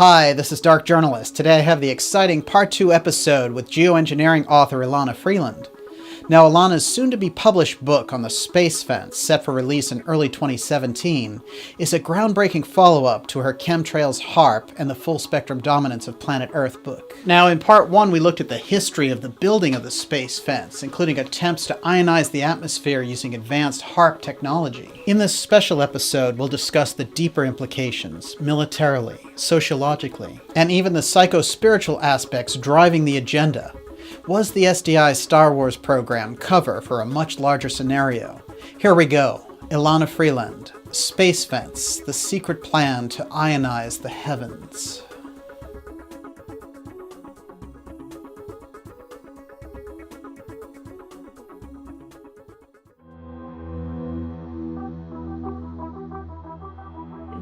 Hi, this is Dark Journalist. Today I have the exciting Part 2 episode with geoengineering author ELANA FREELAND. Now, ELANA's soon-to-be-published book on the space fence, set for release in early 2017, is a groundbreaking follow-up to her Chemtrails HAARP and the Full-Spectrum Dominance of Planet Earth book. Now, in Part 1, we looked at the history of the building of the space fence, including attempts to ionize the atmosphere using advanced HAARP technology. In this special episode, we'll discuss the deeper implications, militarily, sociologically, and even the psycho-spiritual aspects driving the agenda. Was the SDI's Star Wars program cover for a much larger scenario? Here we go. ELANA FREELAND, Space Fence, the secret plan to ionize the heavens.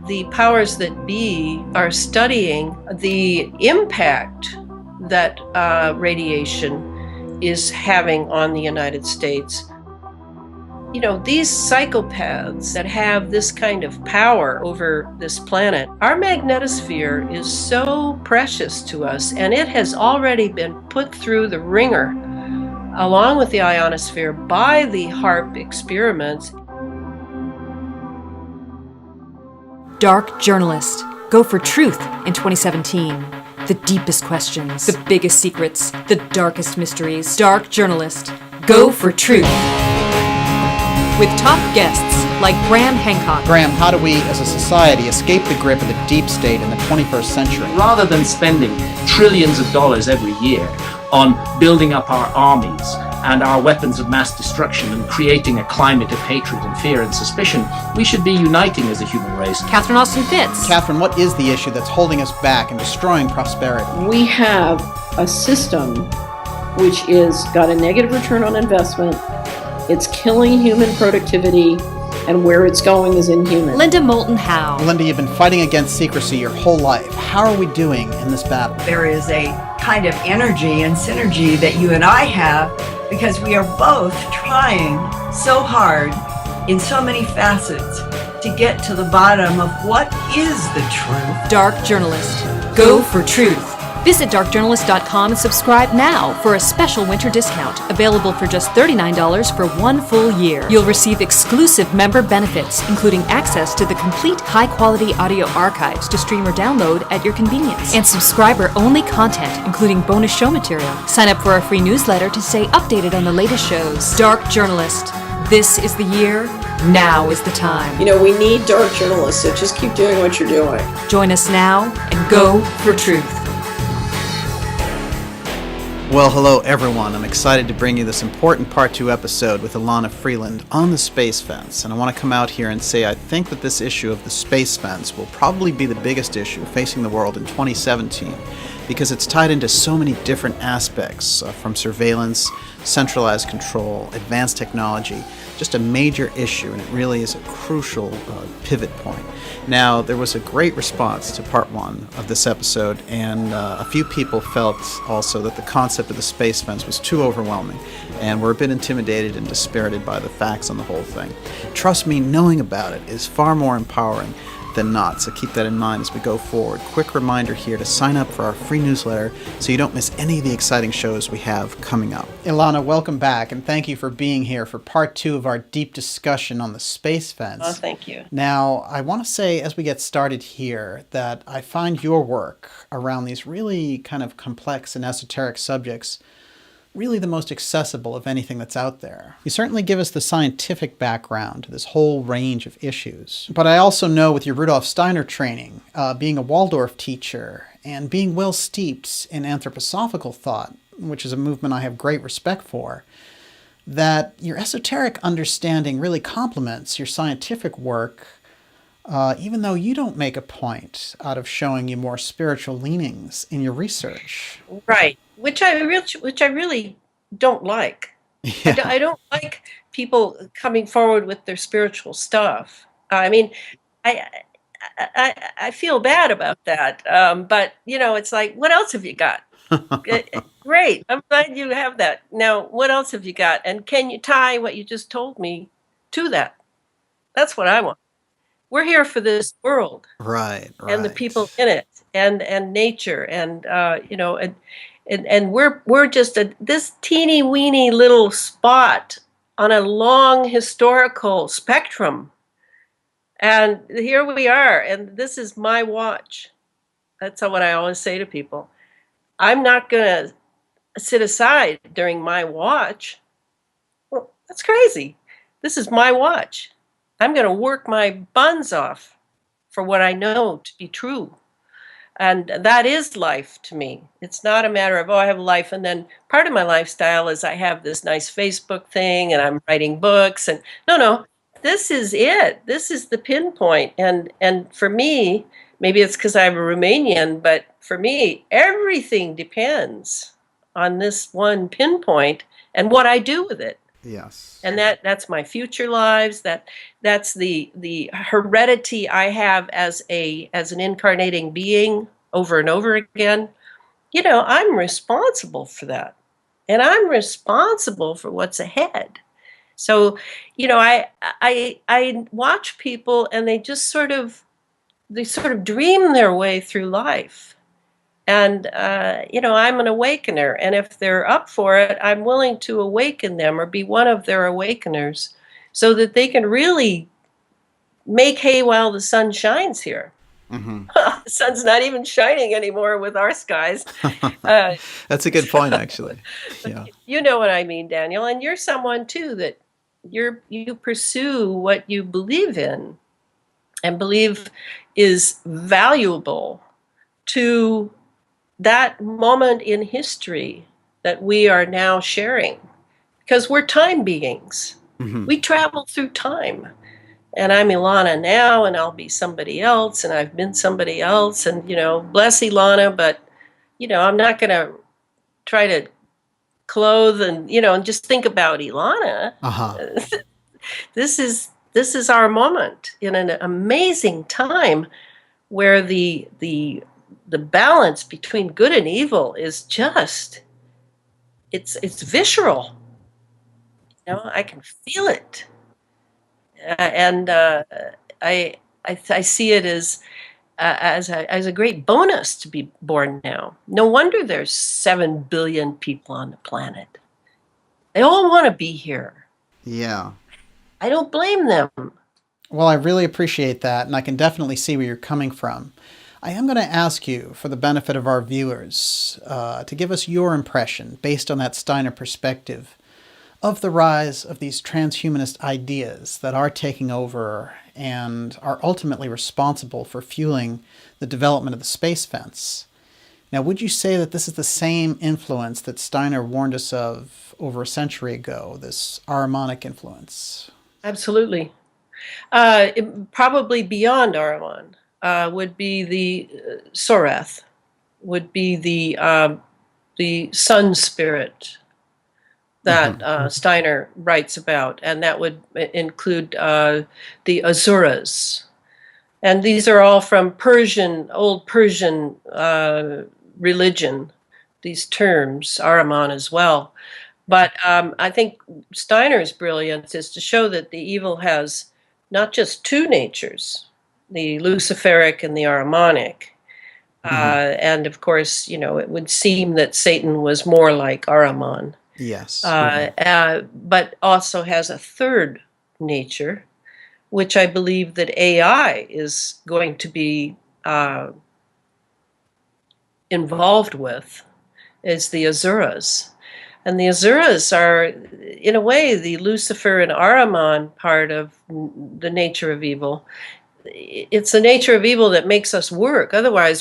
The powers that be are studying the impact that radiation is having on the United States. You know, these psychopaths that have this kind of power over this planet, our magnetosphere is so precious to us, and it has already been put through the ringer, along with the ionosphere, by the HAARP experiments. Dark Journalist. Go for truth in 2017. The deepest questions, the biggest secrets, the darkest mysteries. Dark Journalist. Go for truth. With top guests like Graham Hancock. Graham, how do we as a society escape the grip of the deep state in the 21st century? Rather than spending trillions of dollars every year on building up our armies and our weapons of mass destruction and creating a climate of hatred and fear and suspicion, we should be uniting as a human race. Catherine Austin Fitts. Catherine, what is the issue that's holding us back and destroying prosperity? We have a system which is got a negative return on investment. It's killing human productivity, and where it's going is inhuman. Linda Moulton Howe. Linda, you've been fighting against secrecy your whole life. How are we doing in this battle? There is a kind of energy and synergy that you and I have because we are both trying so hard in so many facets to get to the bottom of what is the truth. Dark Journalist. Go for truth. Visit darkjournalist.com and subscribe now for a special winter discount available for just $39 for 1 full year. You'll receive exclusive member benefits, including access to the complete high-quality audio archives to stream or download at your convenience, and subscriber-only content, including bonus show material. Sign up for our free newsletter to stay updated on the latest shows. Dark Journalist. This is the year. Now is the time. You know, we need dark journalists, so just keep doing what you're doing. Join us now and go for truth. Well, hello everyone. I'm excited to bring you this important Part 2 episode with ELANA FREELAND on the space fence. And I want to come out here and say I think that this issue of the space fence will probably be the biggest issue facing the world in 2017 because it's tied into so many different aspects, from surveillance, centralized control, advanced technology, just a major issue, and it really is a crucial pivot point. Now, there was a great response to Part 1 of this episode, and a few people felt also that the concept of the space fence was too overwhelming, and were a bit intimidated and dispirited by the facts on the whole thing. Trust me, knowing about it is far more empowering than not, so keep that in mind as we go forward. Quick reminder here to sign up for our free newsletter so you don't miss any of the exciting shows we have coming up. ELANA, welcome back, and thank you for being here for Part 2 of our deep discussion on the space fence. Oh, thank you. Now, I want to say as we get started here that I find your work around these really kind of complex and esoteric subjects really the most accessible of anything that's out there. You certainly give us the scientific background to this whole range of issues. But I also know with your Rudolf Steiner training, being a Waldorf teacher, and being well steeped in anthroposophical thought, which is a movement I have great respect for, that your esoteric understanding really complements your scientific work, even though you don't make a point out of showing you more spiritual leanings in your research. Right. Which I really don't like. Yeah. I don't like people coming forward with their spiritual stuff. I mean, I feel bad about that. But you know, it's like, what else have you got? Great. I'm glad you have that. Now, what else have you got? And can you tie what you just told me to that? That's what I want. We're here for this world Right, and the right. people in it, and nature, and and we're just this teeny weeny little spot on a long historical spectrum, and here we are, and this is my watch. That's what I always say to people. I'm not going to sit aside during my watch. Well, that's crazy. This is my watch. I'm going to work my buns off for what I know to be true. And that is life to me. It's not a matter of, oh, I have a life. And then part of my lifestyle is I have this nice Facebook thing and I'm writing books. And no, this is it. This is the pinpoint. And for me, maybe it's because I'm a Romanian, but for me, everything depends on this one pinpoint and what I do with it. Yes. And that's my future lives. That's the heredity I have as an incarnating being over and over again. I'm responsible for that, and I'm responsible for what's ahead. So, I watch people, and they sort of dream their way through life. And, I'm an awakener. And if they're up for it, I'm willing to awaken them or be one of their awakeners so that they can really make hay while the sun shines here. Mm-hmm. The sun's not even shining anymore with our skies. Uh, That's a good point, actually. Yeah. you know what I mean, Daniel. And you're someone, too, that you pursue what you believe in and believe is valuable to that moment in history that we are now sharing, because we're time beings. Mm-hmm. We travel through time, and I'm Elana now, and I'll be somebody else, and I've been somebody else, and bless Elana, but I'm not going to try to clothe and just think about Elana. Uh-huh. This is our moment in an amazing time where the balance between good and evil is just it's visceral. I can feel it, and I see it as a great bonus to be born now. No wonder there's 7 billion people on the planet. They all want to be here. Yeah. I don't blame them. Well, I really appreciate that, and I can definitely see where you're coming from. I am going to ask you, for the benefit of our viewers, to give us your impression, based on that Steiner perspective, of the rise of these transhumanist ideas that are taking over and are ultimately responsible for fueling the development of the space fence. Now, would you say that this is the same influence that Steiner warned us of over a century ago, this Ahrimanic influence? Absolutely. Probably beyond Ahriman would be the Sorath, would be the sun spirit that Steiner writes about, and that would include the Asuras. And these are all from Old Persian religion, these terms, Ahriman as well. But I think Steiner's brilliance is to show that the evil has not just two natures, the Luciferic and the Ahrimanic. And of course, it would seem that Satan was more like Ahriman. Yes. But also has a third nature, which I believe that AI is going to be involved with, is the Asuras. And the Asuras are, in a way, the Lucifer and Ahriman part of the nature of evil. It's the nature of evil that makes us work. Otherwise,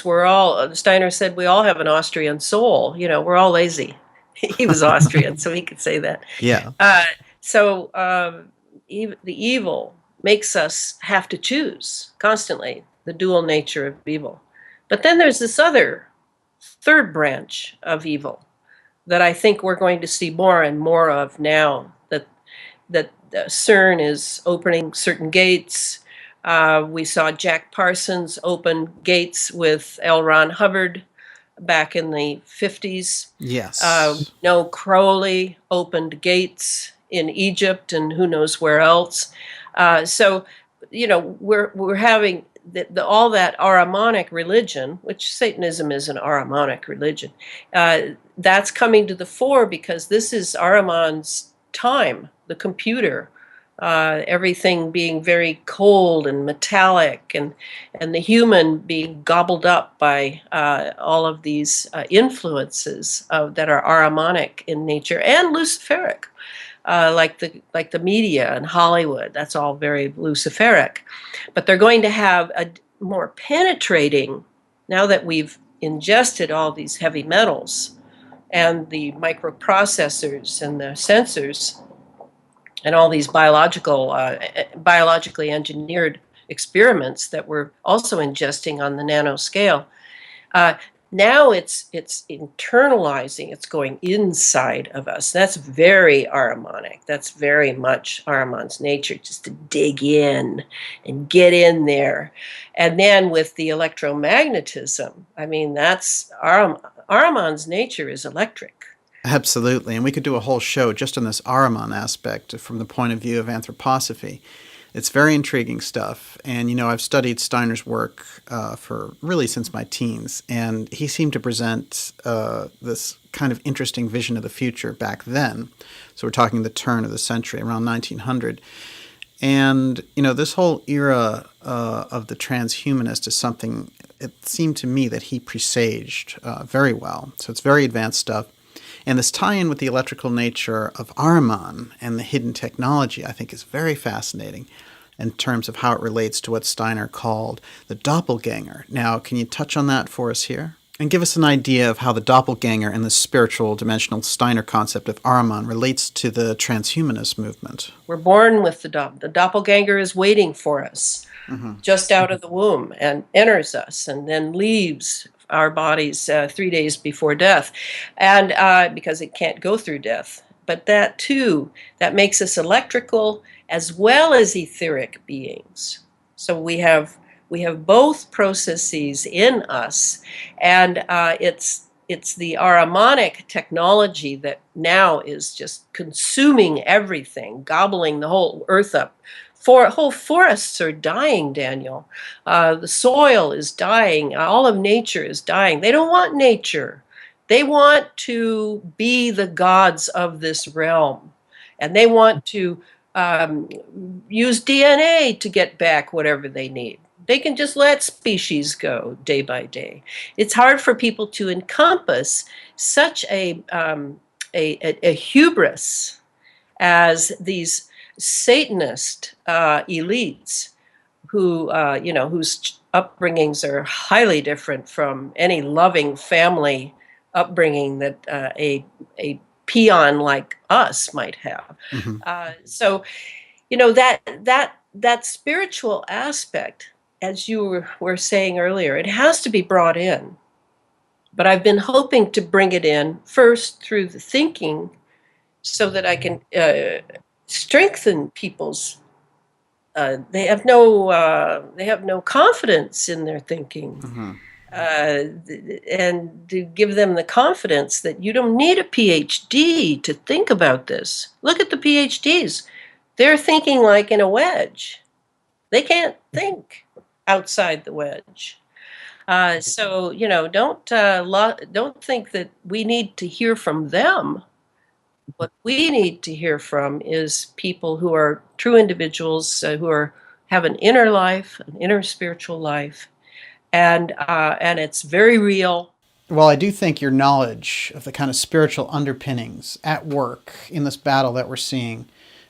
Steiner said, we all have an Austrian soul. We're all lazy. He was Austrian, so he could say that. Yeah. So the evil makes us have to choose constantly, the dual nature of evil. But then there's this other third branch of evil that I think we're going to see more and more of now, that CERN is opening certain gates. We saw Jack Parsons open gates with L. Ron Hubbard back in the 50s. Yes. Crowley opened gates in Egypt and who knows where else. So we're having all that Ahrimanic religion, which Satanism is an Ahrimanic religion, that's coming to the fore because this is Ahriman's time, the computer, everything being very cold and metallic, and the human being gobbled up by all of these influences that are Ahrimanic in nature and Luciferic. Like the media and Hollywood, that's all very Luciferic, but they're going to have a more penetrating. Now that we've ingested all these heavy metals and the microprocessors and the sensors and all these biologically engineered experiments that we're also ingesting on the nano scale. Now it's internalizing, it's going inside of us. That's very Ahrimanic. That's very much Ahriman's nature, just to dig in and get in there. And then with the electromagnetism, I mean, that's Ahriman's nature is electric. Absolutely. And we could do a whole show just on this Ahriman aspect from the point of view of anthroposophy. It's very intriguing stuff. And, I've studied Steiner's work for really since my teens. And he seemed to present this kind of interesting vision of the future back then. So we're talking the turn of the century, around 1900. And, this whole era of the transhumanist is something, it seemed to me that he presaged very well. So it's very advanced stuff. And this tie-in with the electrical nature of Ahriman and the hidden technology, I think, is very fascinating in terms of how it relates to what Steiner called the doppelganger. Now, can you touch on that for us here? And give us an idea of how the doppelganger and the spiritual dimensional Steiner concept of Ahriman relates to the transhumanist movement. We're born with the doppelganger is waiting for us just out of the womb and enters us and then leaves our bodies 3 days before death, and because it can't go through death. But that too, that makes us electrical as well as etheric beings. So we have both processes in us, and it's the Ahrimanic technology that now is just consuming everything, gobbling the whole earth up. Whole forests are dying, Daniel. The soil is dying. All of nature is dying. They don't want nature. They want to be the gods of this realm. And they want to use DNA to get back whatever they need. They can just let species go day by day. It's hard for people to encompass such a hubris as these Satanist elites who, whose upbringings are highly different from any loving family upbringing that a peon like us might have. So, that spiritual aspect, as you were saying earlier, it has to be brought in. But I've been hoping to bring it in first through the thinking so that I can strengthen people's they have no confidence in their thinking, and to give them the confidence that you don't need a PhD to think about this. Look at the PhDs; they're thinking like in a wedge. They can't think outside the wedge. So don't think that we need to hear from them. What we need to hear from is people who are true individuals who have an inner life, an inner spiritual life, and it's very real. Well, I do think your knowledge of the kind of spiritual underpinnings at work in this battle that we're seeing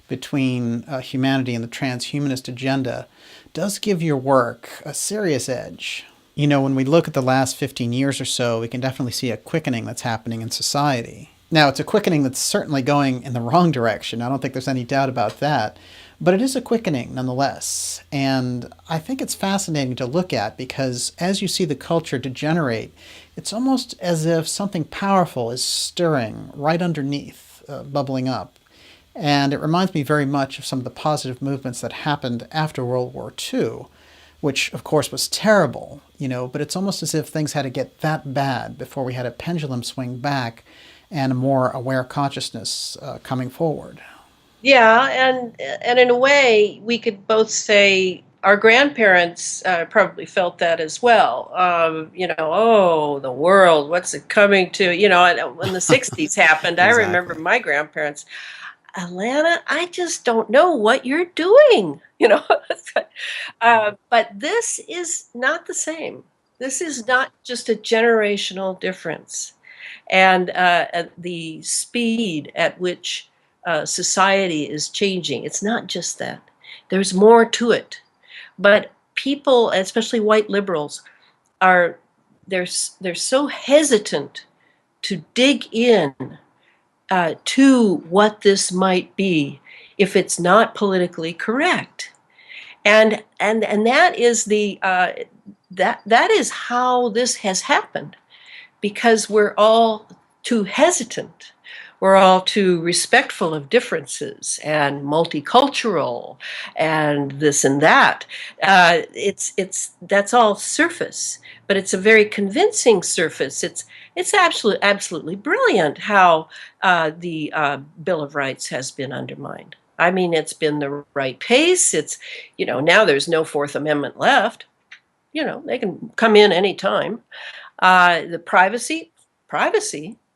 between humanity and the transhumanist agenda does give your work a serious edge. When we look at the last 15 years or so, we can definitely see a quickening that's happening in society. Now, it's a quickening that's certainly going in the wrong direction. I don't think there's any doubt about that. But it is a quickening nonetheless. And I think it's fascinating to look at because as you see the culture degenerate, it's almost as if something powerful is stirring right underneath, bubbling up. And it reminds me very much of some of the positive movements that happened after World War II, which of course was terrible, but it's almost as if things had to get that bad before we had a pendulum swing back and a more aware consciousness coming forward. Yeah, and in a way, we could both say our grandparents probably felt that as well. Oh, the world, what's it coming to? And when the 60s happened, I remember Exactly. my grandparents, Alana, I just don't know what you're doing. But this is not the same. This is not just a generational difference. And at the speed at which society is changing, it's not just that. There's more to it. But people, especially white liberals, are they're so hesitant to dig in to what this might be if it's not politically correct. And that is that is how this has happened, because we're all too hesitant. We're all too respectful of differences and multicultural and this and that. It's that's all surface, but it's a very convincing surface. It's absolutely brilliant how the Bill of Rights has been undermined. I mean, it's been the right pace. Now there's no Fourth Amendment left. They can come in anytime. The privacy.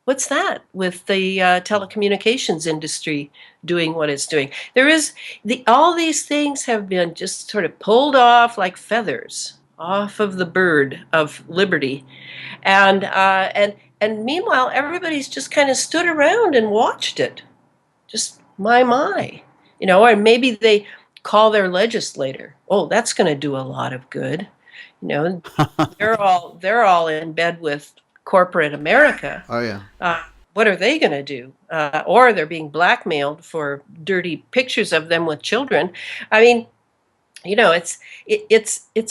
What's that with the telecommunications industry doing what it's doing? There is all these things have been just sort of pulled off like feathers off of the bird of liberty, and meanwhile everybody's just kind of stood around and watched it. Just my, or maybe they call their legislator. Oh, that's going to do a lot of good. They're all in bed with corporate America. Oh yeah. What are they going to do? Or they're being blackmailed for dirty pictures of them with children. I mean, it's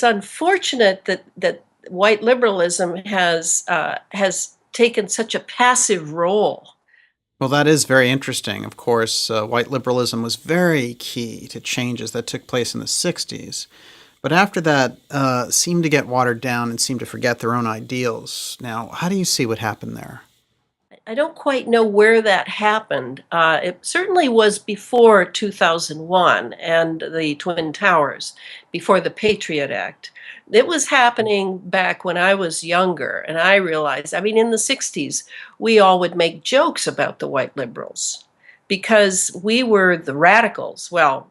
unfortunate that white liberalism has taken such a passive role. Well, that is very interesting. Of course, white liberalism was very key to changes that took place in the 60s. But after that, seemed to get watered down and seemed to forget their own ideals. Now, how do you see what happened there? I don't quite know where that happened. It certainly was before 2001 and the Twin Towers, before the Patriot Act. It was happening back when I was younger, and I realized, I mean, in the 60s, we all would make jokes about the white liberals because we were the radicals. Well,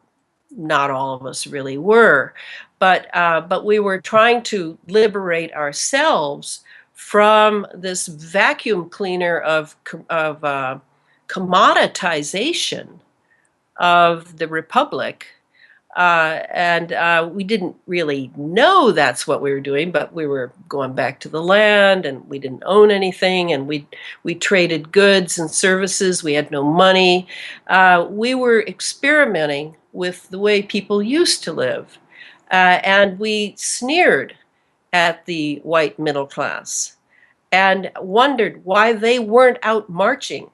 not all of us really were, but we were trying to liberate ourselves from this vacuum cleaner of commoditization of the republic, and we didn't really know that's what we were doing, but we were going back to the land, and we didn't own anything, and we traded goods and services. We had no money. We were experimenting with the way people used to live, and we sneered at the white middle class and wondered why they weren't out marching.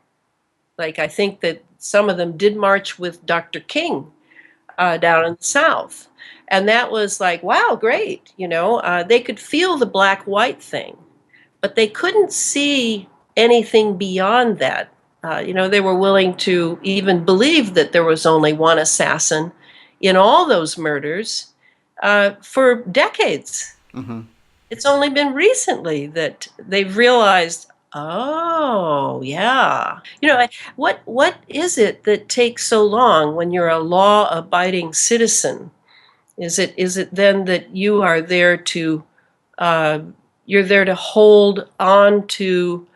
Like, I think that some of them did march with Dr. King down in the South. And that was like, wow, great. They could feel the black-white thing, but they couldn't see anything beyond that. They were willing to even believe that there was only one assassin in all those murders for decades. Mm-hmm. It's only been recently that they've realized, oh, yeah. What is it that takes so long when you're a law-abiding citizen? Is it then that you are there to you're there to hold on to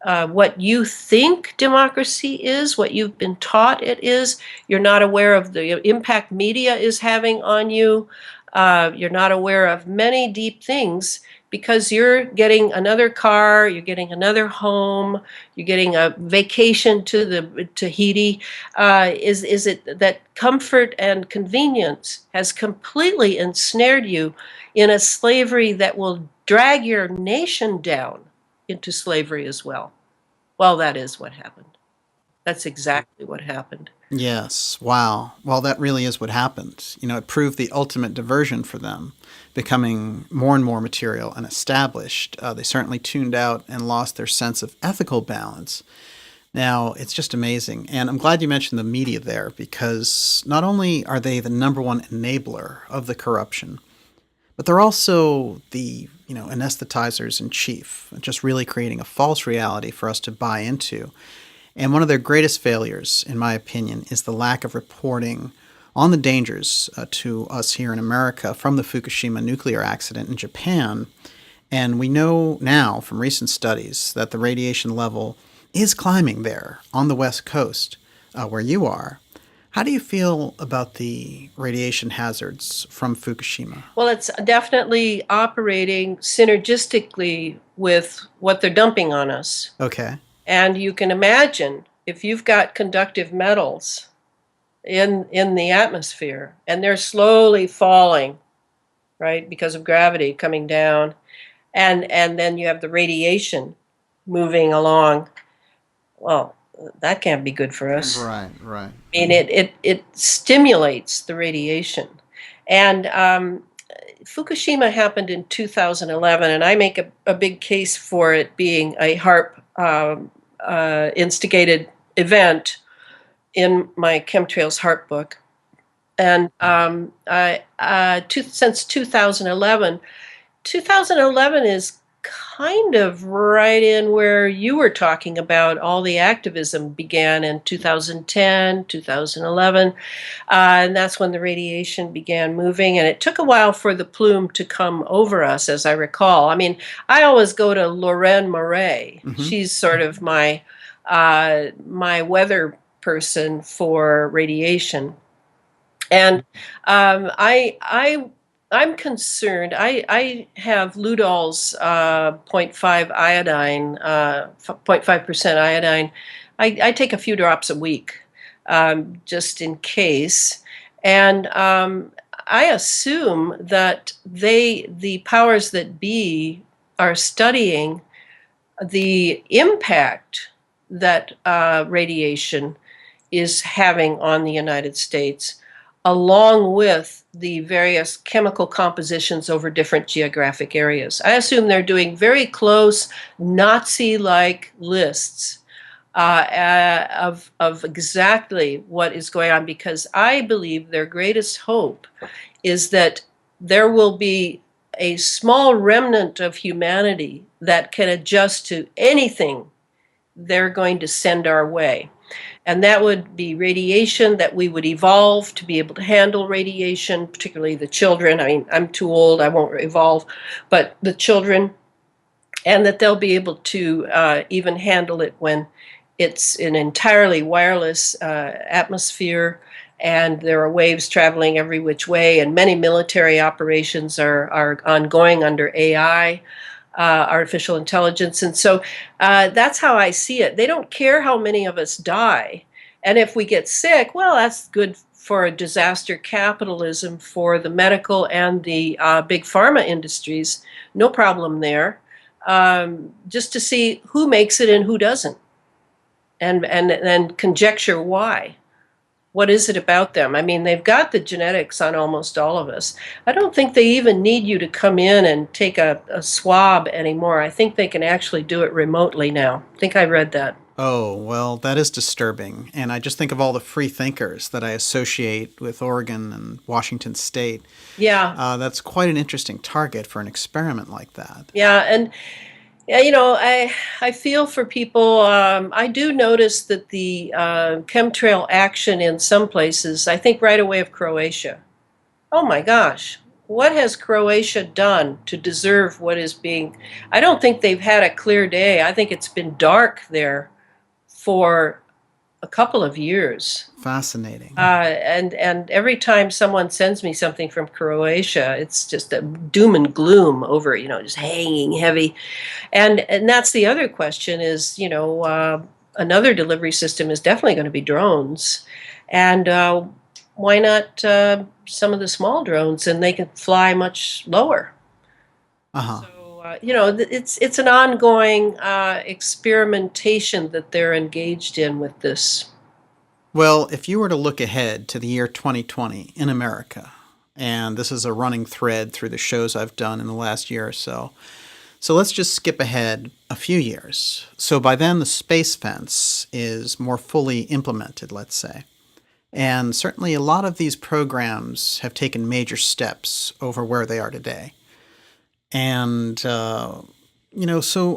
what you think democracy is, what you've been taught it is? You're not aware of the impact media is having on you. You're not aware of many deep things because you're getting another car, you're getting another home, you're getting a vacation to the Tahiti. Is it that comfort and convenience has completely ensnared you in a slavery that will drag your nation down into slavery as well? Well, that is what happened. That's exactly what happened. Yes. Wow. Well, that really is what happened. It proved the ultimate diversion for them, becoming more and more material and established. They certainly tuned out and lost their sense of ethical balance. Now, it's just amazing. And I'm glad you mentioned the media there, because not only are they the number one enabler of the corruption, but they're also the, anesthetizers in chief, just really creating a false reality for us to buy into. And one of their greatest failures, in my opinion, is the lack of reporting on the dangers to us here in America from the Fukushima nuclear accident in Japan. And we know now from recent studies that the radiation level is climbing there on the West Coast, where you are. How do you feel about the radiation hazards from Fukushima? Well, it's definitely operating synergistically with what they're dumping on us. Okay. And you can imagine if you've got conductive metals in the atmosphere and they're slowly falling, right, because of gravity coming down, and then you have the radiation moving along. Well, that can't be good for us. Right. I mean, it stimulates the radiation. And Fukushima happened in 2011, and I make a big case for it being a HARP instigated event in my Chemtrails HARP book. And since 2011 is kind of right in where you were talking about. All the activism began in 2010, 2011, and that's when the radiation began moving. And it took a while for the plume to come over us, as I recall. I mean, I always go to Lorraine Murray. Mm-hmm. She's sort of my weather person for radiation. And I'm concerned. I have Ludol's 0.5 iodine, 0.5% iodine. I take a few drops a week, just in case. And I assume that the powers that be, are studying the impact that radiation is having on the United States, along with the various chemical compositions over different geographic areas. I assume they're doing very close Nazi-like lists of exactly what is going on, because I believe their greatest hope is that there will be a small remnant of humanity that can adjust to anything they're going to send our way. And that would be radiation, that we would evolve to be able to handle radiation, particularly the children. I mean, I'm too old, I won't evolve, but the children, and that they'll be able to even handle it when it's an entirely wireless atmosphere, and there are waves traveling every which way, and many military operations are ongoing under AI. Artificial intelligence. And so that's how I see it. They don't care how many of us die. And if we get sick, well, that's good for a disaster capitalism for the medical and the big pharma industries. No problem there. Just to see who makes it and who doesn't. And then conjecture why. What is it about them? I mean, they've got the genetics on almost all of us. I don't think they even need you to come in and take a swab anymore. I think they can actually do it remotely now. I think I read that. Oh, well, that is disturbing. And I just think of all the free thinkers that I associate with Oregon and Washington State. Yeah. That's quite an interesting target for an experiment like that. Yeah, and yeah, I feel for people. I do notice that the chemtrail action in some places, I think right away of Croatia. Oh my gosh, what has Croatia done to deserve what is being... I don't think they've had a clear day. I think it's been dark there for a couple of years. Fascinating. And every time someone sends me something from Croatia, it's just a doom and gloom over, just hanging heavy. And that's the other question is, another delivery system is definitely going to be drones. And why not some of the small drones, and they can fly much lower? Uh-huh. So, it's an ongoing experimentation that they're engaged in with this. Well, if you were to look ahead to the year 2020 in America, and this is a running thread through the shows I've done in the last year or so, So let's just skip ahead a few years. So by then, the space fence is more fully implemented, let's say. And certainly a lot of these programs have taken major steps over where they are today. And, so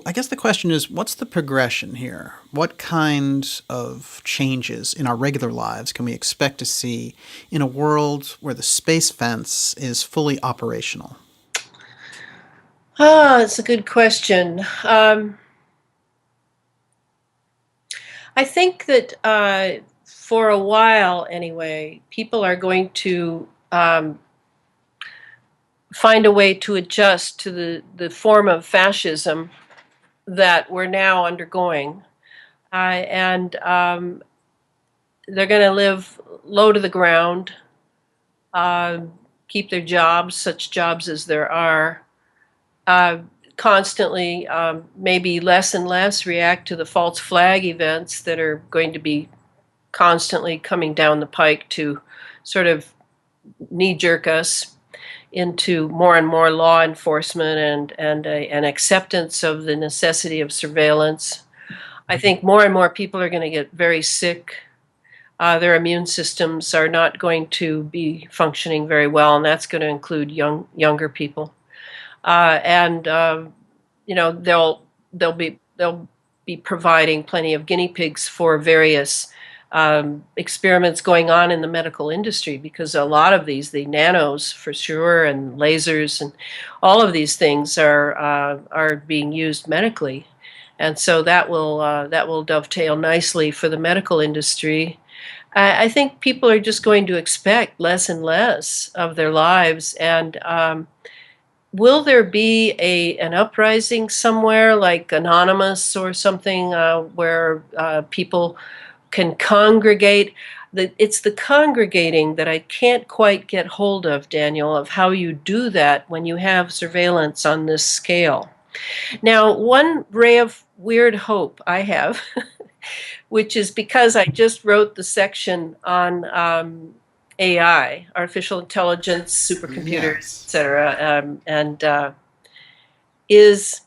I guess the question is, what's the progression here? What kind of changes in our regular lives can we expect to see in a world where the space fence is fully operational? That's a good question. I think that for a while, anyway, people are going to find a way to adjust to the form of fascism that we're now undergoing. And they're going to live low to the ground, uh, keep their jobs, such jobs as there are, constantly, maybe less and less, react to the false flag events that are going to be constantly coming down the pike to sort of knee-jerk us into more and more law enforcement and an acceptance of the necessity of surveillance. I think more and more people are going to get very sick. Their immune systems are not going to be functioning very well, and that's going to include younger people. And they'll be providing plenty of guinea pigs for various experiments going on in the medical industry, because a lot of these, the nanos for sure, and lasers, and all of these things are being used medically, and so that will dovetail nicely for the medical industry. I think people are just going to expect less and less of their lives, and will there be an uprising somewhere like Anonymous or something where people can congregate? It's the congregating that I can't quite get hold of, Daniel, of how you do that when you have surveillance on this scale. Now, one ray of weird hope I have, which is because I just wrote the section on AI, artificial intelligence, supercomputers, Yes. etc., is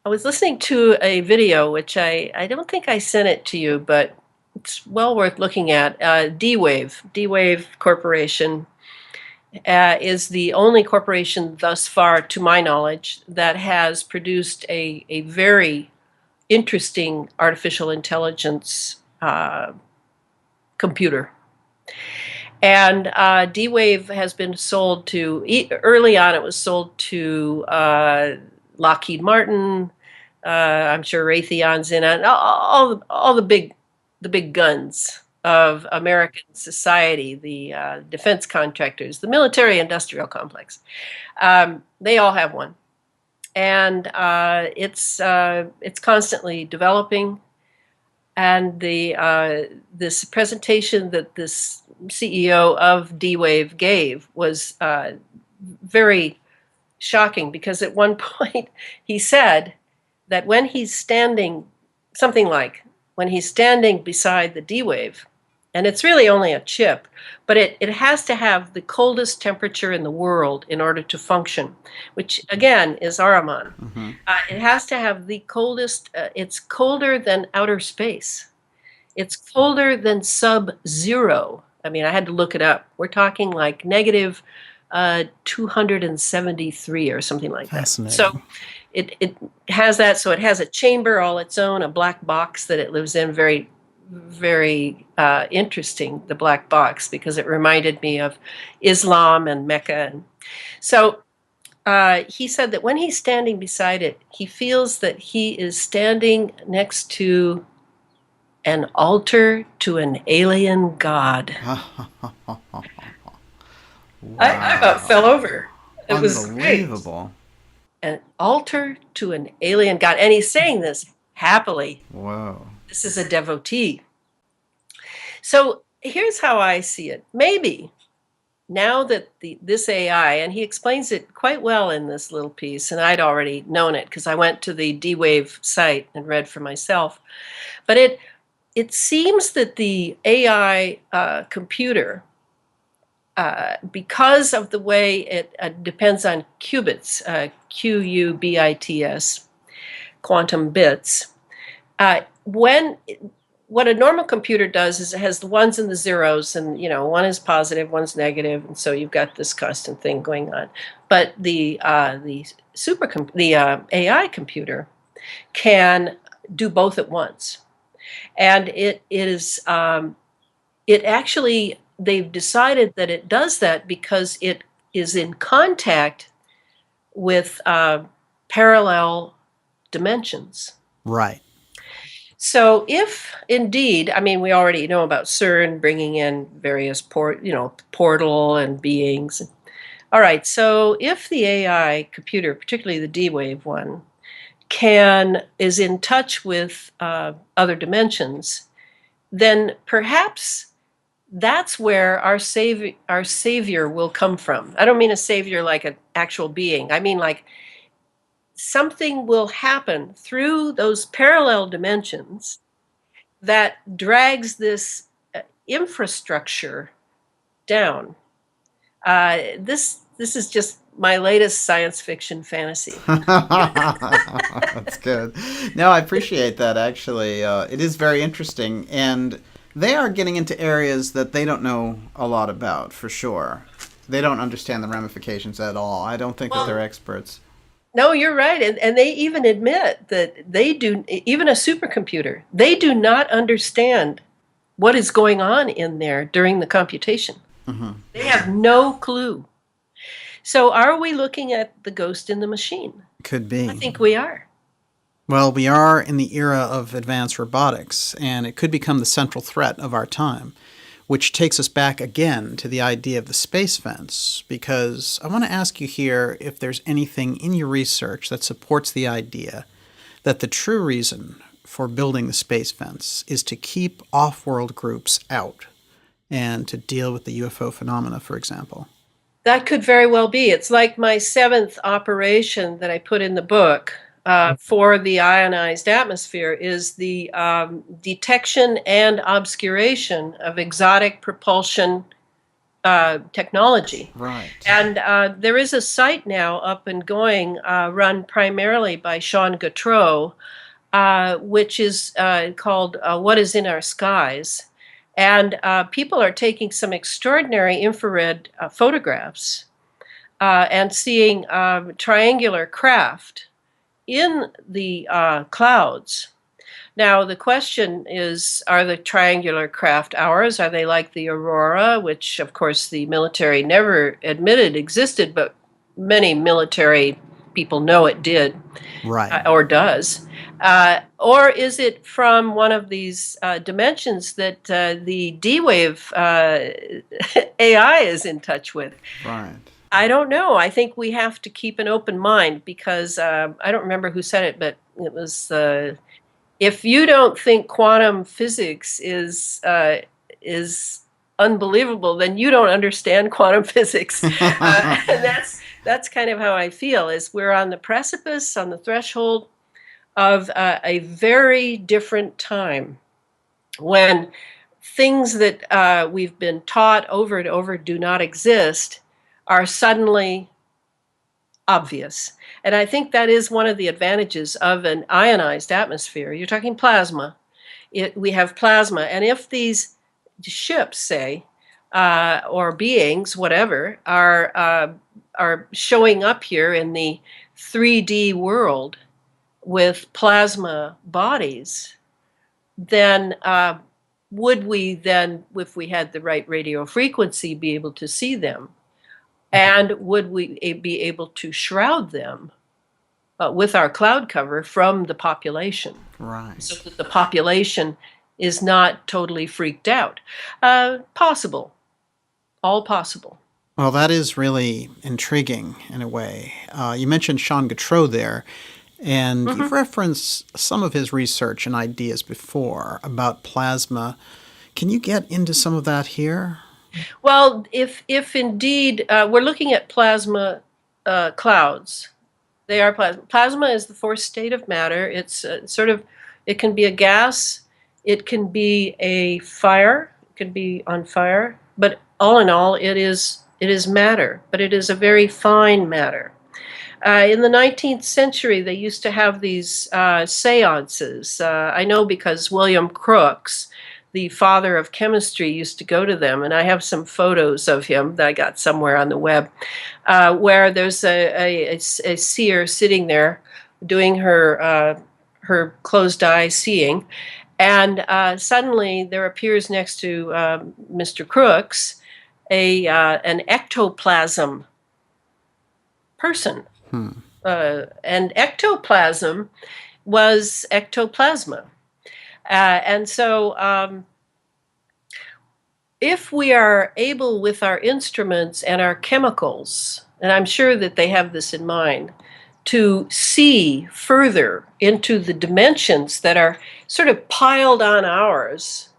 I was listening to a video, which I don't think I sent it to you, but it's well worth looking at. D-Wave Corporation is the only corporation thus far, to my knowledge, that has produced a very interesting artificial intelligence computer. And D-Wave has been sold to, early on it was sold to Lockheed Martin, I'm sure Raytheon's in it, all the big guns of American society, the defense contractors, the military-industrial complex. They all have one, and it's constantly developing. And this presentation that this CEO of D-Wave gave was very shocking, because at one point he said that when he's standing, something like, when he's standing beside the D-Wave, and it's really only a chip, but it has to have the coldest temperature in the world in order to function, which again is AHRIMAN. Mm-hmm. It has to have the coldest, it's colder than outer space. It's colder than sub-zero. I mean, I had to look it up. We're talking like negative 273 or something like that. Fascinating. So it has that. So it has a chamber all its own, a black box that it lives in. Very, very interesting, the black box, because it reminded me of Islam and Mecca. And so he said that when he's standing beside it, he feels that he is standing next to an altar to an alien god. I about fell over. It was great. Unbelievable. An altar to an alien god. And he's saying this happily. Whoa. This is a devotee. So here's how I see it. Maybe now that this AI, and he explains it quite well in this little piece, and I'd already known it because I went to the D-Wave site and read for myself, but it seems that the AI computer because of the way it depends on qubits, QUBITS, quantum bits, when what a normal computer does is it has the ones and the zeros, and one is positive, one's negative, and so you've got this constant thing going on. But the AI computer can do both at once, and it actually, they've decided that it does that because it is in contact with parallel dimensions. Right. So if indeed, I mean, we already know about CERN bringing in various portal and beings. All right, so if the AI computer, particularly the D-Wave one, is in touch with other dimensions, then perhaps that's where our savior will come from. I don't mean a savior like an actual being. I mean like something will happen through those parallel dimensions that drags this infrastructure down. This is just my latest science fiction fantasy. That's good. No, I appreciate that, actually. It is very interesting, and they are getting into areas that they don't know a lot about, for sure. They don't understand the ramifications at all. I don't think that they're experts. No, you're right. And they even admit that they do, even a supercomputer, they do not understand what is going on in there during the computation. Mm-hmm. They have no clue. So are we looking at the ghost in the machine? Could be. I think we are. Well, we are in the era of advanced robotics, and it could become the central threat of our time, which takes us back again to the idea of the space fence, because I want to ask you here if there's anything in your research that supports the idea that the true reason for building the space fence is to keep off-world groups out and to deal with the UFO phenomena, for example. That could very well be. It's like my 7th operation that I put in the book for the ionized atmosphere is the detection and obscuration of exotic propulsion technology. Right. And there is a site now up and going, run primarily by Sean Gautreaux, which is called What is in Our Skies. And people are taking some extraordinary infrared photographs and seeing triangular craft in the clouds. Now, the question is, are the triangular craft ours? Are they like the Aurora, which, of course, the military never admitted existed, but many military people know it did, right, or does? Or is it from one of these dimensions that the D-Wave AI is in touch with? Right. I don't know. I think we have to keep an open mind because I don't remember who said it, but it was if you don't think quantum physics is unbelievable, then you don't understand quantum physics. And that's kind of how I feel. Is we're on the precipice, on the threshold of a very different time when things that we've been taught over and over do not exist are suddenly obvious. And I think that is one of the advantages of an ionized atmosphere. You're talking plasma. We have plasma. And if these ships, say, or beings, whatever, are showing up here in the 3D world with plasma bodies, then would we then, if we had the right radio frequency, be able to see them? And would we be able to shroud them with our cloud cover from the population? Right. So that the population is not totally freaked out. Possible. All possible. Well, that is really intriguing in a way. You mentioned Sean Gautreaux there, and you've referenced some of his research and ideas before about plasma. Can you get into some of that here? Well, if indeed we're looking at plasma clouds, they are plasma. Plasma is the fourth state of matter. It's it can be a gas, it can be a fire, it can be on fire, but all in all, it is matter, but it is a very fine matter. In the 19th century, they used to have these seances. I know because William Crookes, the father of chemistry, used to go to them, and I have some photos of him that I got somewhere on the web, where there's a seer sitting there doing her closed eye seeing, and suddenly there appears next to Mr. Crookes an ectoplasm person. And ectoplasm was ectoplasma. And so if we are able with our instruments and our chemicals, and I'm sure that they have this in mind, to see further into the dimensions that are sort of piled on ours,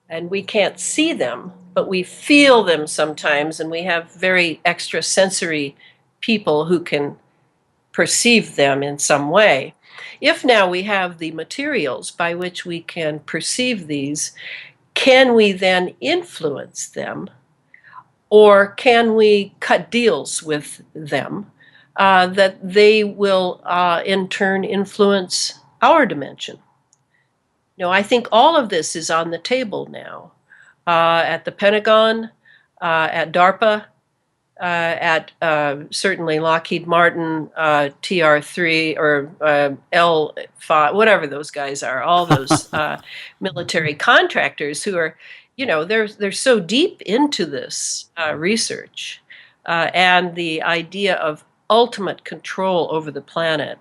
and we can't see them, but we feel them sometimes, and we have very extrasensory people who can perceive them in some way. If now we have the materials by which we can perceive these, can we then influence them, or can we cut deals with them that they will in turn influence our dimension? I think all of this is on the table now at the Pentagon, at DARPA, at certainly Lockheed Martin, TR3 or L5, whatever those guys are, all those military contractors who are, they're so deep into this research and the idea of ultimate control over the planet.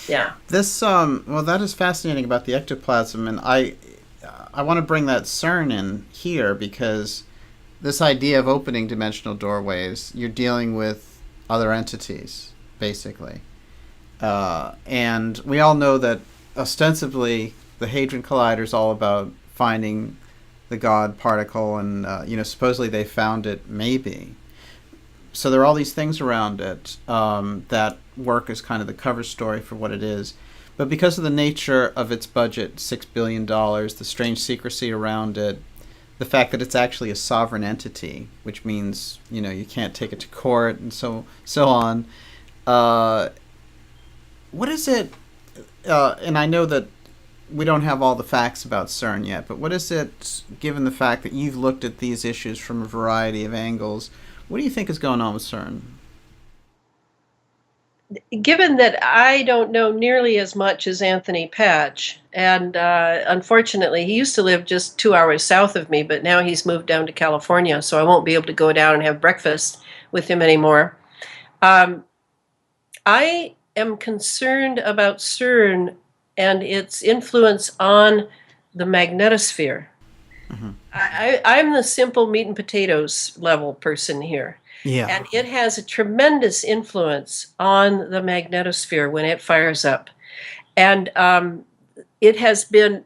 Yeah. This well, that is fascinating about the ectoplasm, and I want to bring that CERN in here because this idea of opening dimensional doorways, you're dealing with other entities, basically. And we all know that ostensibly the Hadron Collider is all about finding the God particle, and supposedly they found it, maybe. So there are all these things around it that work as kind of the cover story for what it is. But because of the nature of its budget, $6 billion, the strange secrecy around it, the fact that it's actually a sovereign entity, which means, you can't take it to court and so on. What is it, and I know that we don't have all the facts about CERN yet, but what is it, given the fact that you've looked at these issues from a variety of angles, what do you think is going on with CERN? Given that I don't know nearly as much as Anthony Patch, and unfortunately he used to live just 2 hours south of me, but now he's moved down to California, so I won't be able to go down and have breakfast with him anymore. I am concerned about CERN and its influence on the magnetosphere. Mm-hmm. I'm the simple meat and potatoes level person here. Yeah. And it has a tremendous influence on the magnetosphere when it fires up. And it has been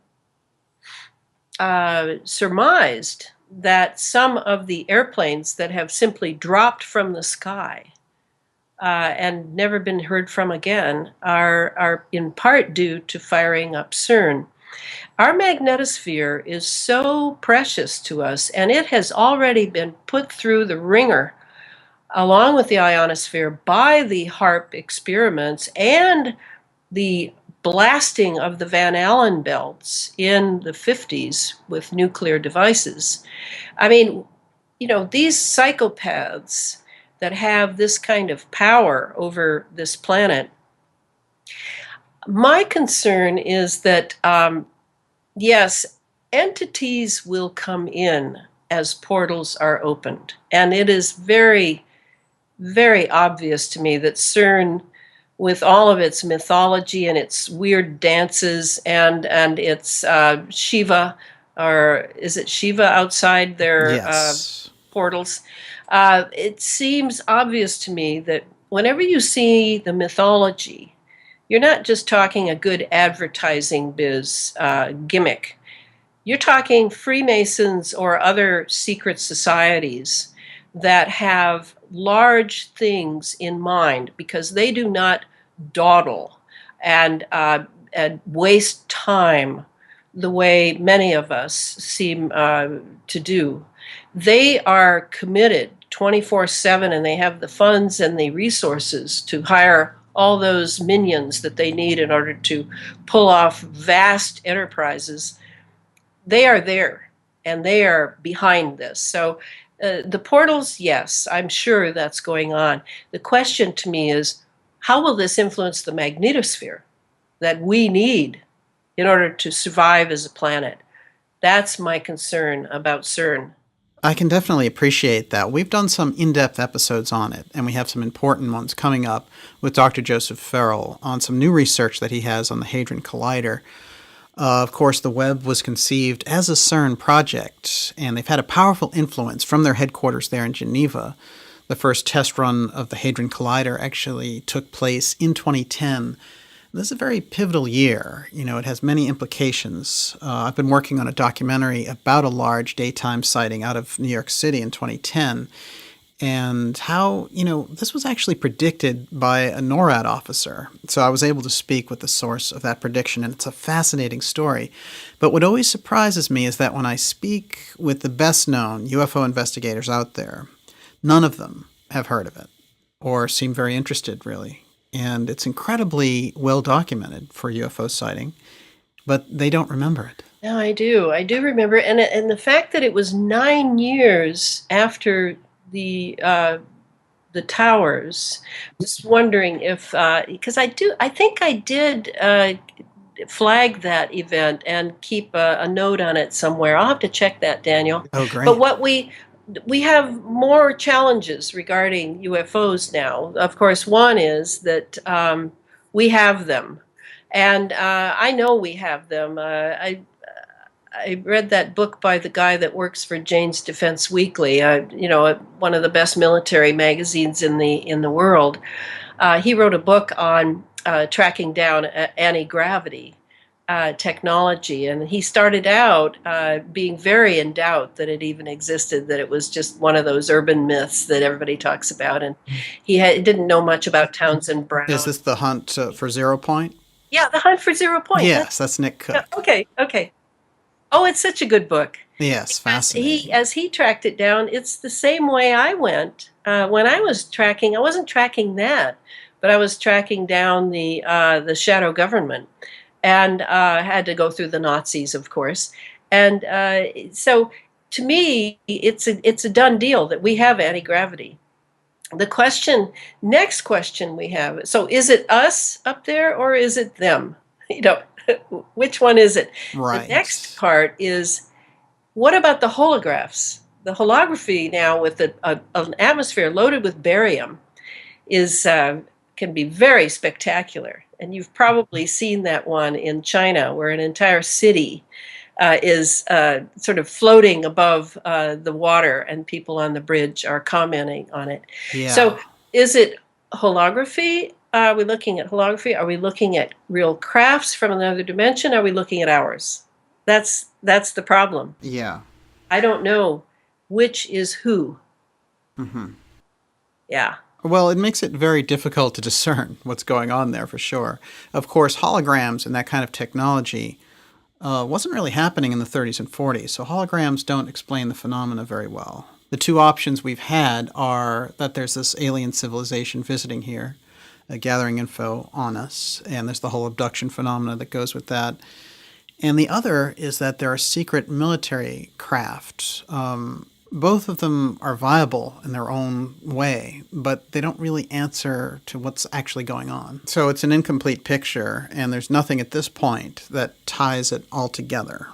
surmised that some of the airplanes that have simply dropped from the sky and never been heard from again are in part due to firing up CERN. Our magnetosphere is so precious to us, and it has already been put through the ringer along with the ionosphere by the HAARP experiments and the blasting of the Van Allen belts in the 50s with nuclear devices. I mean, these psychopaths that have this kind of power over this planet, my concern is that, yes, entities will come in as portals are opened. And it is very, very obvious to me that CERN, with all of its mythology and its weird dances and its Shiva, or is it Shiva outside their portals? It seems obvious to me that whenever you see the mythology, you're not just talking a good advertising biz gimmick. You're talking Freemasons or other secret societies that have large things in mind because they do not dawdle and waste time the way many of us seem to do. They are committed 24/7, and they have the funds and the resources to hire all those minions that they need in order to pull off vast enterprises. They are there, and they are behind this. So the portals, yes, I'm sure that's going on. The question to me is, how will this influence the magnetosphere that we need in order to survive as a planet? That's my concern about CERN. I can definitely appreciate that. We've done some in-depth episodes on it, and we have some important ones coming up with Dr. Joseph Farrell on some new research that he has on the Hadron Collider. Of course, the Webb was conceived as a CERN project, and they've had a powerful influence from their headquarters there in Geneva. The first test run of the Hadron Collider actually took place in 2010. This is a very pivotal year. It has many implications. I've been working on a documentary about a large daytime sighting out of New York City in 2010, and how, this was actually predicted by a NORAD officer. So I was able to speak with the source of that prediction, and it's a fascinating story. But what always surprises me is that when I speak with the best-known UFO investigators out there, none of them have heard of it or seem very interested, really. And it's incredibly well documented for UFO sighting, but they don't remember it. No, I do. I do remember, and the fact that it was 9 years after the towers. Just wondering if because I think I did flag that event and keep a note on it somewhere. I'll have to check that, Daniel. Oh, great. But what we have more challenges regarding UFOs now. Of course, one is that we have them, and I know we have them. I read that book by the guy that works for Jane's Defense Weekly, one of the best military magazines in the world. He wrote a book on tracking down anti-gravity technology, and he started out being very in doubt that it even existed, that it was just one of those urban myths that everybody talks about, and he didn't know much about Townsend Brown. Is this The Hunt for Zero Point? Yeah, The Hunt for Zero Point. Yes, that's Nick Cook. Yeah, okay. Oh, it's such a good book. Yes, fascinating. As he tracked it down, it's the same way I went. When I was tracking, I wasn't tracking that, but I was tracking down the shadow government, and had to go through the Nazis, of course. And so, to me, it's a done deal that we have anti-gravity. The next question we have, so is it us up there or is it them? Which one is it? Right. The next part is, what about the holographs? The holography now with an atmosphere loaded with barium can be very spectacular. And you've probably seen that one in China, where an entire city is sort of floating above the water, and people on the bridge are commenting on it. Yeah. So is it holography? Are we looking at holography? Are we looking at real crafts from another dimension? Are we looking at ours? That's the problem. Yeah. I don't know which is who. Mm-hmm. Yeah. Well, it makes it very difficult to discern what's going on there, for sure. Of course, holograms and that kind of technology wasn't really happening in the 30s and 40s, so holograms don't explain the phenomena very well. The two options we've had are that there's this alien civilization visiting here, gathering info on us, and there's the whole abduction phenomena that goes with that. And the other is that there are secret military craft. Both of them are viable in their own way, but they don't really answer to what's actually going on. So it's an incomplete picture, and there's nothing at this point that ties it all together.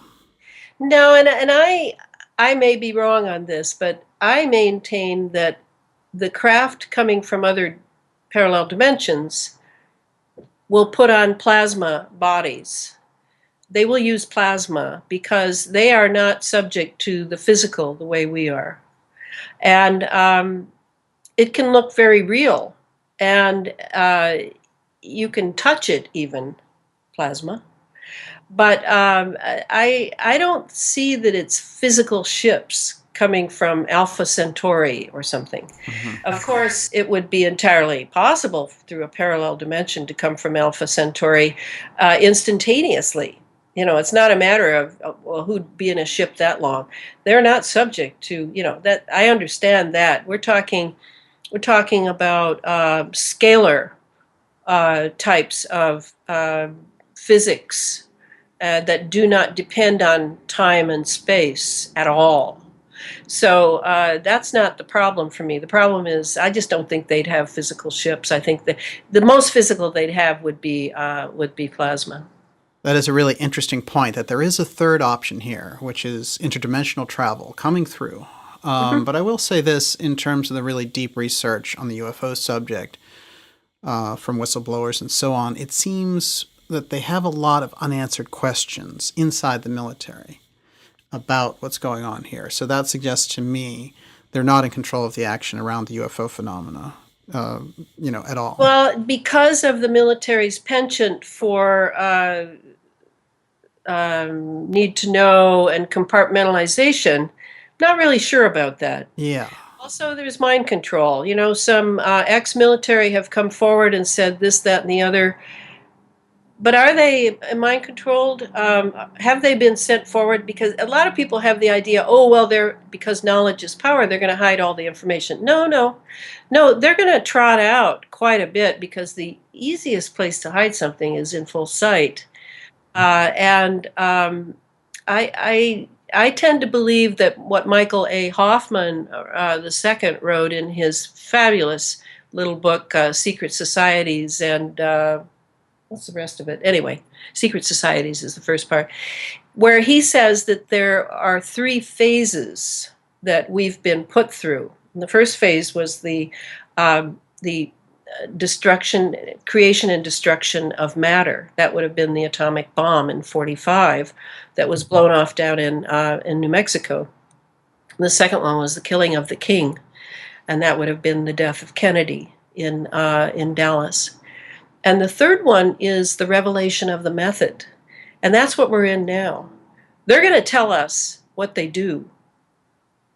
No, and I may be wrong on this, but I maintain that the craft coming from other parallel dimensions will put on plasma bodies. They will use plasma because they are not subject to the physical the way we are. And it can look very real. And you can touch it even, plasma. But I don't see that it's physical ships coming from Alpha Centauri or something. Mm-hmm. Of course, it would be entirely possible through a parallel dimension to come from Alpha Centauri instantaneously It's not a matter of well, who'd be in a ship that long. They're not subject to, that. I understand that. We're talking about scalar types of physics that do not depend on time and space at all. So that's not the problem for me. The problem is I just don't think they'd have physical ships. I think that the most physical they'd have would be plasma. That is a really interesting point, that there is a third option here, which is interdimensional travel coming through. But I will say this in terms of the really deep research on the UFO subject from whistleblowers and so on. It seems that they have a lot of unanswered questions inside the military about what's going on here. So that suggests to me they're not in control of the action around the UFO phenomena, at all. Well, because of the military's penchant for need to know and compartmentalization, not really sure about that. Yeah. Also, there's mind control. Some ex-military have come forward and said this, that, and the other. But are they mind controlled? Have they been sent forward? Because a lot of people have the idea, because knowledge is power, they're going to hide all the information. No, they're going to trot out quite a bit, because the easiest place to hide something is in full sight. I tend to believe that what Michael A. Hoffman II wrote in his fabulous little book, Secret Societies, and what's the rest of it? Anyway, Secret Societies is the first part, where he says that there are 3 phases that we've been put through. And the first phase was the creation and destruction of matter. That would have been the atomic bomb in 1945 that was blown off down in New Mexico. And the second one was the killing of the king, and that would have been the death of Kennedy in Dallas. And the third one is the revelation of the method, and that's what we're in now. They're going to tell us what they do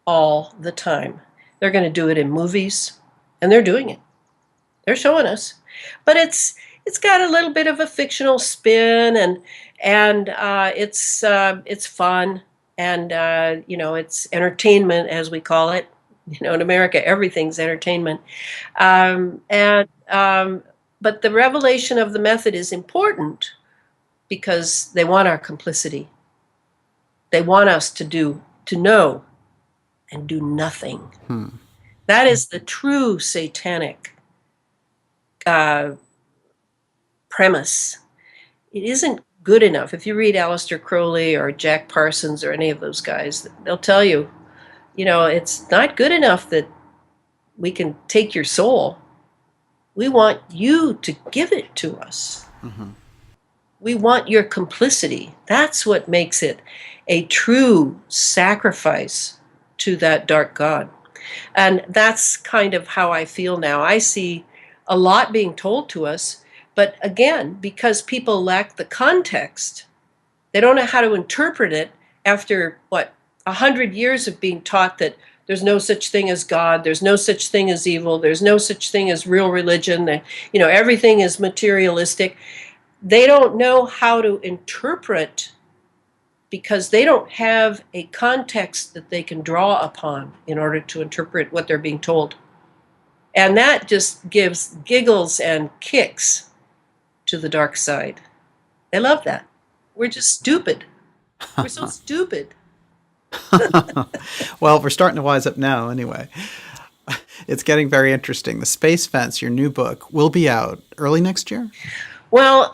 all the time. They're going to do it in movies, and they're doing it. They're showing us, but it's got a little bit of a fictional spin, and it's fun, and it's entertainment, as we call it. In America, everything's entertainment, but the revelation of the method is important because they want our complicity. They want us to know and do nothing. That is the true satanic premise. It isn't good enough. If you read Aleister Crowley or Jack Parsons or any of those guys, they'll tell you, it's not good enough that we can take your soul. We want you to give it to us. We want your complicity. That's what makes it a true sacrifice to that dark god. And that's kind of how I feel now. I see a lot being told to us, but again, because people lack the context, they don't know how to interpret it after, 100 years of being taught that there's no such thing as God, there's no such thing as evil, there's no such thing as real religion, that, everything is materialistic. They don't know how to interpret because they don't have a context that they can draw upon in order to interpret what they're being told. And that just gives giggles and kicks to the dark side. They love that. We're just stupid. We're so stupid. Well, we're starting to wise up now anyway. It's getting very interesting. The Space Fence, your new book, will be out early next year? Well,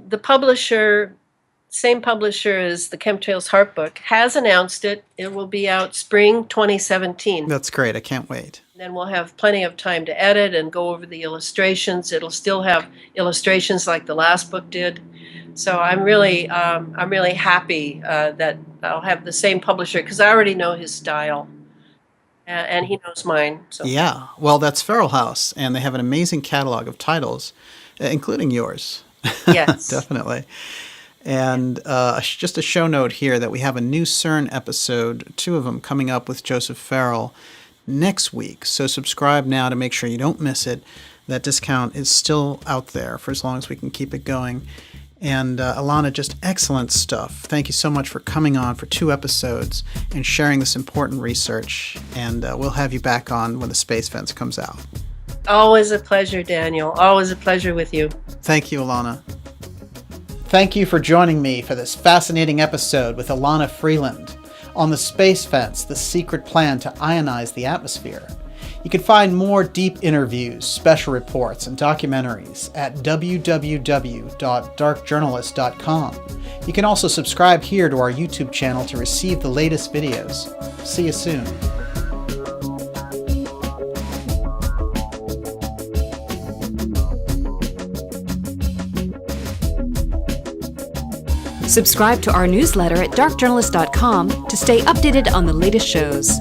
the publisher, same publisher as the Chemtrails Heart book, has announced it. It will be out spring 2017. That's great. I can't wait. Then we'll have plenty of time to edit and go over the illustrations. It'll still have illustrations like the last book did. So I'm really happy that I'll have the same publisher, because I already know his style, and he knows mine. So. Yeah, well, that's Feral House, and they have an amazing catalog of titles, including yours. Yes, definitely. And just a show note here that we have a new CERN episode, 2 of them coming up with Joseph Farrell next week. So subscribe now to make sure you don't miss it. That discount is still out there for as long as we can keep it going. And ELANA, just excellent stuff. Thank you so much for coming on for 2 episodes and sharing this important research. And we'll have you back on when the Space Fence comes out. Always a pleasure, Daniel. Always a pleasure with you. Thank you, ELANA. Thank you for joining me for this fascinating episode with ELANA FREELAND on the Space Fence, the secret plan to ionize the atmosphere. You can find more deep interviews, special reports, and documentaries at www.darkjournalist.com. You can also subscribe here to our YouTube channel to receive the latest videos. See you soon. Subscribe to our newsletter at darkjournalist.com to stay updated on the latest shows.